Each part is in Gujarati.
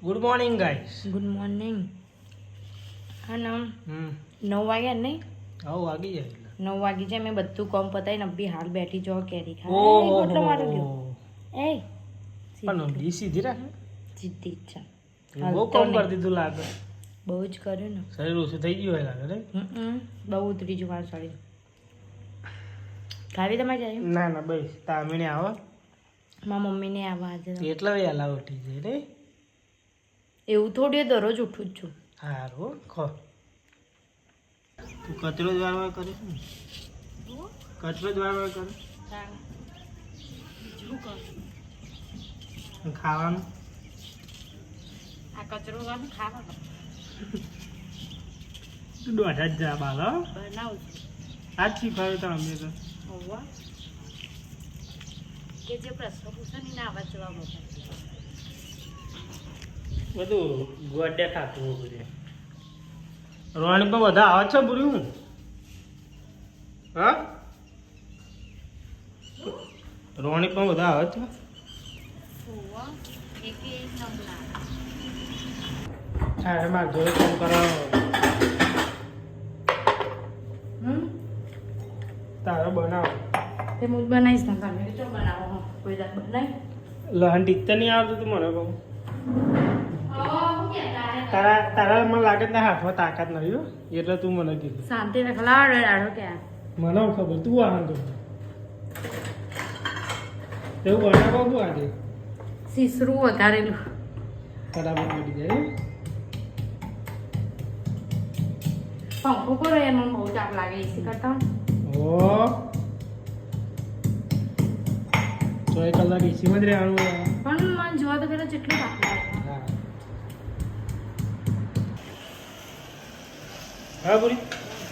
Good morning guys. Good morning. હા નામ 9 વાગ્યા નહીં? આવું વાગી જાય એટલે 9 વાગી જાય. મેં બધું કામ પતાવીને અભી હાલ બેઠી જો કેરી ખાય. ઓહો ગોટલો મારો ગયો. એ પણ ડી સીધી રાખ. જીતી જ છે. બહુ કામ કરી દીધું લાગે. બહુ જ કર્યું ને. શરીર ઓછું થઈ ગયું હોય લાગે ને. બહુ ઉતરી ગયું મારું શરીર. ખાવી તમારે જાય? ના ના બસ તામીને આવો. મારા મમ્મીને આવા આજે. એટલા વહેલા ઉઠી જાય રે. એવું થોડી દરરોજ ઉઠું જ છું. સારું ખો. તું કચરો જ વારવાર કરે છે ને? કચરો જ વારવાર કરે ખાવાનું આ કચરો ખાવા તું દોઢા જ જા બાલ બનાવું છું. આજ શીખવાડ્યું તો અમે તો હોવા કે જે પ્રશ્ન પૂછે ને એના આવા જવાબ હતા. બધું ગોડે ખાતું બધું રોણી પણ બધા આવે છે બુર્યું. હા રોણી પણ બધા આવે છે. હોવા એક નંબર હા એમાં જોડે કામ કરાવો. તારો બનાવો તે હું બનાવીશ ને તમે જો બનાવો કોઈ દાળ બનાવી લહન ટીકતા નહીં આવતું તું મને કહું. તારા તારા મને લાગે ને હાથમાં તાકાત નથી હો એટલે તું મને કીધું. શાંતિ રખલાડો ડાળો કે મને ખબર તું વાહન તો એવું બનાવો શું આજે સીસરું વઘારેલું બરાબર પડી જાય. પંખો કરો એમાં બહુ તાપ લાગે એસી કરતા. ઓ 6 કલાક એસીમાં જ રહેવાનું. પણ મને જોવા તો પેલા જેટલું તાપ લાગે. હા હા બોરી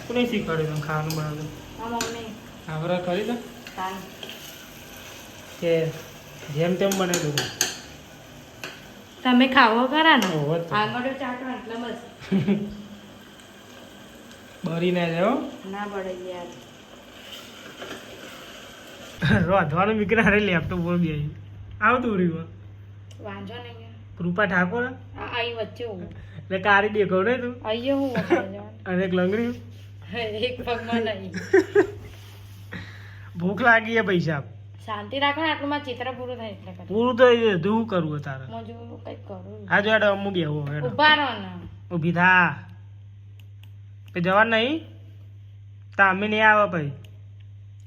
કોને શીખવાડ્યું તમે ખાવાનું બનાવતું? મારા મમ્મી આવરા કરી દો તાન કે જેમ તેમ બનાવી દઉં. તમે ખાવો ખરા ને ઓહો તો. આંગળીઓ ચાટો એટલે બસ બરી ના જાઓ. ના પડે યાર. રોધવાનું મીકરા હારે લેપટોપ પર બે આવતું રહ્યું. વાંધો નહીં. કૃપા ઠાકોર આ અહીં વચ્ચે હું એટલે કારી દેખો ને તું અહીંયા હું વખાઈ જવાનું. અને એક લંગડી એક પગમાં નહીં. ભૂખ લાગી છે પૈસા આપ. શાંતિ રાખો ને આટલું માં ચિત્ર પૂરું થાય એટલે કરે. પૂરું તો તું કરવું તારે. હું જો કંઈક કરું. હા જો હેડો અમુક બેહો હેડો ઉભા રહો ને. ઊભી થા પછી જવાનું નહીં તામે નહીં આવે પછી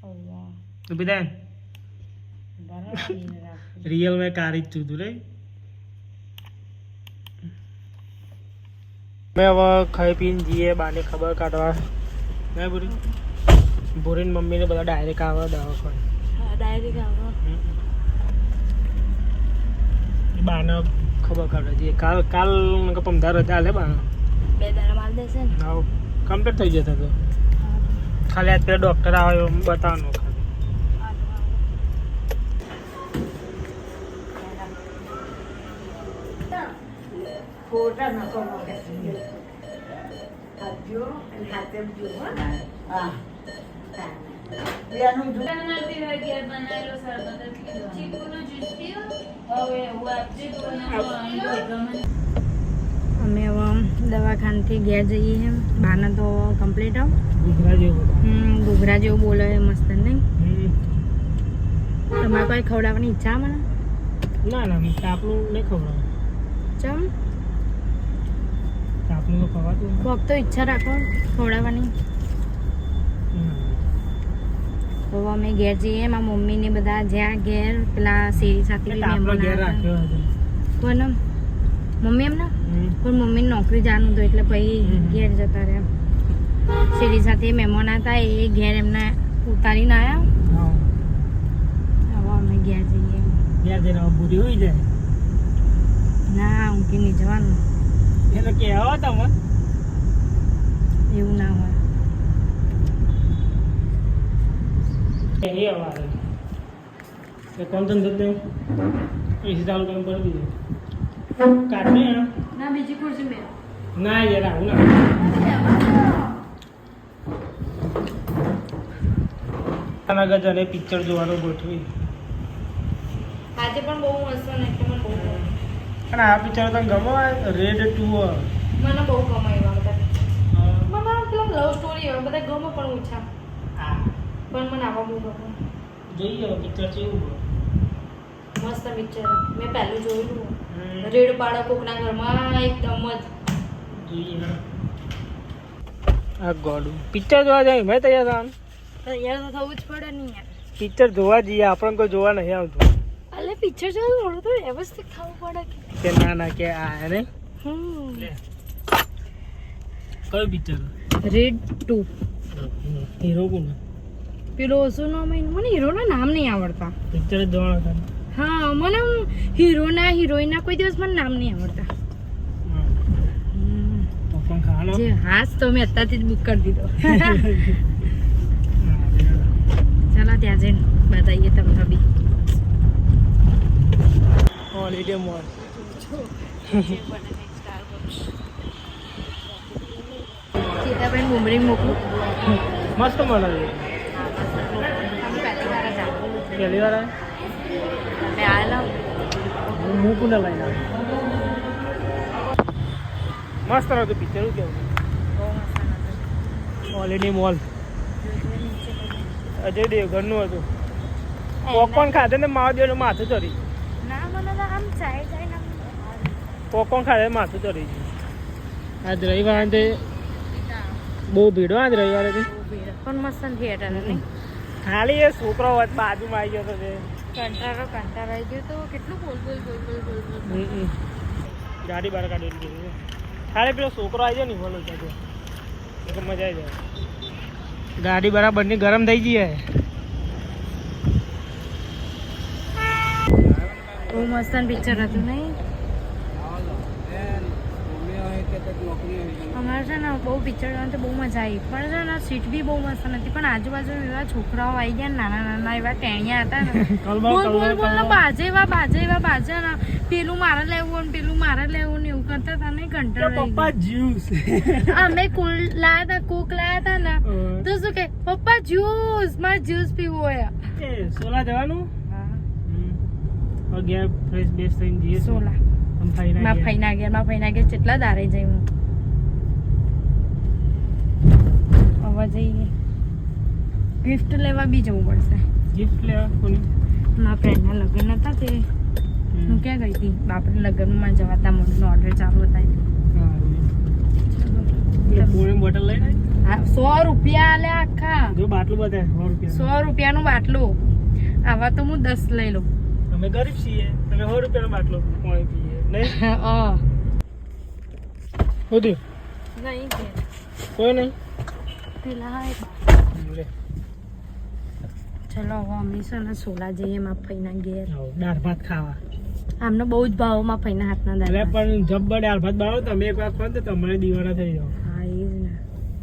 ઓવા. ઊભી થાય ઉભા રહો ને, નીંદ રાખો. રિયલ મેં કારી જ છું તું રે. મેં હવે ખાઈ પીને જઈએ બાને ખબર કાઢવા. મેં બોરી બોરીને મમ્મીને બધા ડાયરેક્ટ આવે દવાખાને. હા ડાયરેક્ટ આવો. બાને ખબર કાઢવા જઈએ કાલ કાલ 15 રજા હાલે બા. 2 દાડા માલ દેશે ને. હા કમ્પ્લીટ થઈ જતો તો ખાલી આજ પેલા ડૉક્ટર આવે એમ બતાવવાનું ખાલી. ફોટા નકો મોકે. હાજો અને હાથે જો હા. બેનું જો બનાવતી હોય કે બનાવેલો સરબત પીવો. ચીકુનો જ્યુસ પીવો. હવે હું આપજે અમે હવે દવાખાનેથી ઘેર જઈએ એમ બાના તો કમ્પ્લીટ આવ ઘૂઘરા જેવું ઘૂઘરા જેવું બોલે મસ્ત નહીં. હમ. તમારે કોઈ ખવડાવવાની ઈચ્છા મને ના ના તાપનું નહીં ખવડાવે. ચમ તાપનું તો ખવાતું નથી. કોક તો ઈચ્છા રાખો ખવડાવવાની. તો અમે ઘેર જઈએ મારા મમ્મીને બધા જ્યાં ઘેર પેલા શેરી સાથે તાપનો ઘેર રાખ્યો હતો. કોને મમ્મી એમને હમ. પણ મમ્મીને નોકરી જવાનું હતું એટલે પછી હમ. ઘેર જતા રહ્યા. શેરી સાથે મહેમાન હતા એ ઘેર એમને ઉતારીને આવ્યા. હા હવે અમે ઘેર જઈએ. ઘેર જઈને હવે બુરી હોઈ જાય ના ઊંઘી નહીં જવાનું એટલે કે આવો તમે એવું ના હોય. એ અમારે એ કોણ તને જતે એસી ચાલુ કરીને કરી દીધું કાઢને ના બીજી ખુરશી બે ના યાર આવું ના નગર જને પિક્ચર જોવાનું ગોઠવી. આજે પણ બહુ મસ્ત ને એટલે મને બહુ અને આ પિક્ચર તને ગમો રેડ 2 મને બહુ ગમે એવા બધા મને પેલા લવ સ્ટોરી એવા બધા ગમે પણ ઓછા હા પણ મને આવા બહુ ગમે જોઈએ પિક્ચર છે એવું મસ્ત પિક્ચર મેં પહેલું જોયેલું રેડ બાળક કોકના ઘરમાં એકદમ જ જોઈએ આ ગોડું પિક્ચર જોવા જાય મેં તૈયાર થવાનું તૈયાર તો થવું જ પડે ને યાર પિક્ચર જોવા જઈએ આપણને કોઈ જોવા નહીં આવતું અલે પિક્ચર જોવા થોડું તો વ્યવસ્થિત ખાવું પડે કે ના કે આ ને કયું પિક્ચર રેડ 2 હીરો કોણ પેલો શું નામ મને હીરોના નામ નહીં આવડતા પિક્ચર જોવાનું હતા હા મને હીરોના હિરોઈનના કોઈ દિવસ મને નામ નહીં આવડતા પોપકોર્ન ખાવાનો જે હાસ તો મેં અત્યારથી જ બુક કરી દીધો ચાલો ત્યાં જઈને બતાવીએ તમને બી હોલિડે મોલ સીતાબેન બુમરી મોકલું મસ્ત મળે છે પહેલી વાર મેં આવેલા હું કોને લઈને મસ્ત હતું પિક્ચર કેવું હોલિડે મોલ અજય દેવગણનું હતું પોપકોર્ન ખાધે ને મારા દેવનું માથું ચડી ના મને તો આમ ચાય ચાય પોપકોર્ન ખાધે માથું ચડી ગયું આજ રવિવારે તે બહુ ભીડો આજ રવિવારે તે પણ મસ્ત થિયેટર નહીં ખાલી એ છોકરો બાજુમાં આવી ગયો હતો તે કંટાળો આવી ગયો તો કેટલું બોલ ગાડી બહાર કાઢી દીધી ખાલી પેલો છોકરો આવી જાય ને બોલો એટલે મજા આવી જાય ગાડી બરાબરની ગરમ થઈ જઈએ બહુ મસ્ત પિક્ચર હતું નહીં અમારે છે ને બહુ પિક્ચર જોવાની તો બહુ મજા આવી પણ છે ને સીટ બી બહુ મસ્ત નથી પણ આજુબાજુ એવા છોકરાઓ આવી ગયા નાના નાના એવા ટેણિયા હતા ને બોલ બાજે એવા ને પેલું મારે લેવું ને પેલું મારે લેવું ને એવું કરતા હતા ને કંટાળો પપ્પા જ્યુસ અમે કોક લાયા હતા ને તો શું કે પપ્પા જ્યુસ મારે જ્યુસ પીવું હોય સોલા જવાનું ગયા ફ્રેશ બેસ થઈને જઈએ સોલા માં ફઈના ગયા કેટલા દારે જઈ હું હવે જઈએ ગિફ્ટ લેવા બી જવું પડશે ગિફ્ટ લેવા કોની મારા ફ્રેન્ડના લગ્ન હતા તે હું ક્યાં ગઈ હતી બાપરે લગ્નમાં જવાતા મોટનો ઓર્ડર ચાલુ હતા બોટલ લઈને 100 રૂપિયા આલ્યા આખા જો બાટલું બધા 100 રૂપિયાનું બાટલું આવા તો હું 10 લઈ લઉં અમે ગરીબ છીએ તમે 100 રૂપિયાનો બાટલો પાણી પીએ નહીં હોતી નહીં કોઈ નહીં પેલા ચલો હવે અમે છે ને સોલા જઈએ મારા ફઈના ઘેર દાળ ભાત ખાવા આમને બહુ જ ભાવ મારા ફઈના હાથના દાળ ભાત. પણ જબ્બર દાળ ભાત ભાવો તમે એક વાર ખાવ તો તમારે દીવાના થઈ જાવ હા એ જ ને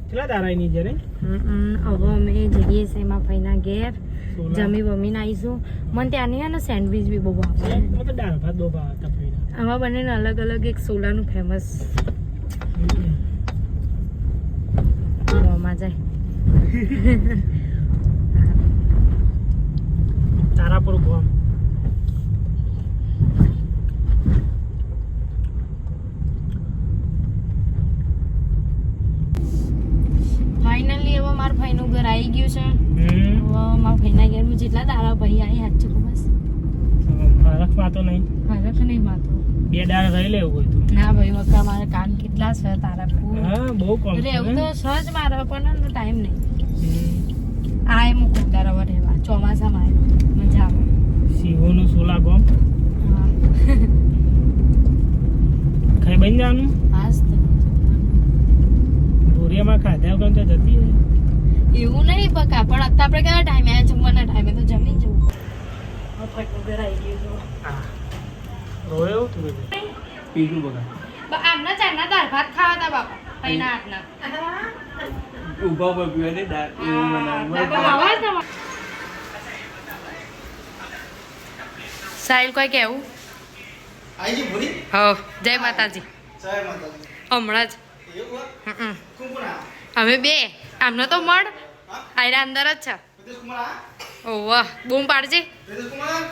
કેટલા દારા ની છે ને હવે અમે જઈએ છીએ મારા ફઈના ઘેર જમી બમીને આવીશું મને ત્યાંની છે ને સેન્ડવિચ બી બહુ ભાવે તો દાળ ભાત બહુ ભાવ તપડીને આમાં બંનેને અલગ અલગ એક સોલાનું ફેમસ મોંમાં જાય તારાપુર ગોમ ફાઇનલી હવે મારા ભાઈનું ઘર આવી ગયું છે હવે મારા ભાઈના ઘેરમાં જેટલા દાડા ભાઈ આવી હાથ છે બસ ફરકમાં તો નહીં ફરક નહીં માતો 2 દાડા રહી લેવું હોય તો ના ભાઈ વખત મારે કામ કેટલા છે તારાપુર હા બહુ કોમ રહેવું તો સહજ મારે પણ ટાઈમ નહીં આ એમ કોકદાર હવે રહેવા ચોમાસામાં આવે મજા આવે શિવોનું સોલા ગોમ ખાઈ બની જવાનું હાસ તો ભૂરિયામાં ખાધા વગર તો જતી હોય એવું નહીં પકા પણ અત્યારે આપણે કયા ટાઈમે આ જમવાના ટાઈમે તો જમી જવું ઘર આવી ગયું હા રોય એવું થોડું પીલું બગા આમના ચારના દાળ ભાત ખાવા હતા બાપા પૈના હાથના ઉભા પર પીવા ને દાળ સાહિલ કોઈ કેવું આઈજી ભૂરી હો જય માતાજી જય માતાજી હમણાં જ એવું કુંપના અમે બે આમનો તો મળ આયરા અંદર જ છે વિદેશ કુમાર ઓહ બૂમ પાડજે વિદેશ કુમાર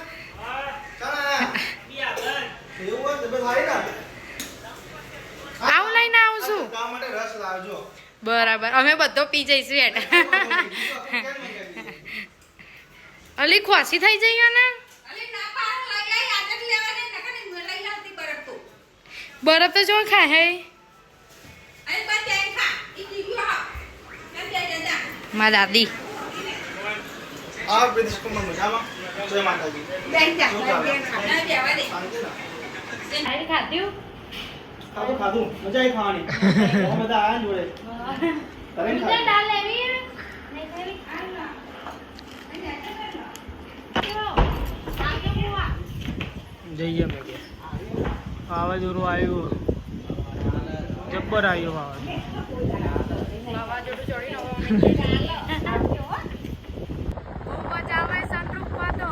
ચાલ એવું હોય તો સારી ના આવું લઈને આવું છું કામ માટે રસ લાવજો બરાબર અમે બધો પી જઈશું હેઠ અલી ખોસી થઈ જઈએ ને બરફ તો જો ખાય હે મારા દાદી આ પ્રિન્સિસ કુમાર મજામાં જય માતાજી ખાધ્યું ખાધું મજા આવી ખાવાની બહુ બધા આયા જોડે તમે જઈએ મેં કે વાવાઝોડું આવ્યું જબ્બર આવ્યું વાવાઝોડું વાવાઝોડું ચડી બહુ મજા આવે સનરૂફ માં તો